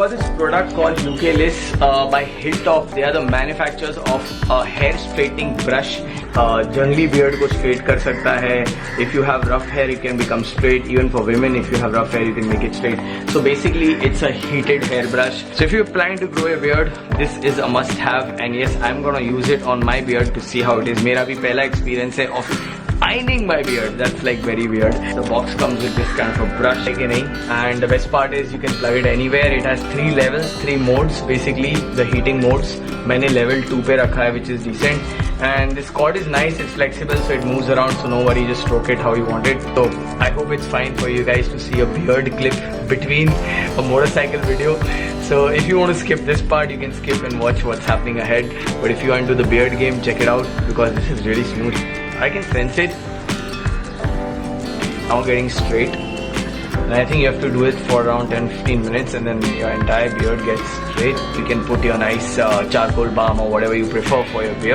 got this product called Nucleus by Hilltop. They are the manufacturers of a hair straightening brush. Generally beard को straight कर सकता है. If you have rough hair, it can become straight. Even for women, if you have rough hair, you can make it straight. So basically, it's a heated hair brush. So if you're planning to grow a beard, this is a must-have. And yes, I'm gonna use it on my beard to see how it is. मेरा भी पहला experience है of ironing my beard. That's like very weird. The box comes with this kind of a brush, and the best part is you can plug it anywhere. It has 3 levels, 3 modes, basically the heating modes. मैंने level 2 पे रखा है, which is decent. And this cord is nice, it's flexible, so it moves around, so no worry, just stroke it how you want it. So I hope it's fine for you guys to see a beard clip between a motorcycle video. So if you want to skip this part, you can skip and watch what's happening ahead. But if you are into the beard game, check it out because this is really smooth. I can sense it now getting straight, and I think you have to do it for around 10-15 minutes, and then your entire beard gets straight. You can put your nice charcoal balm or whatever you prefer for your beard.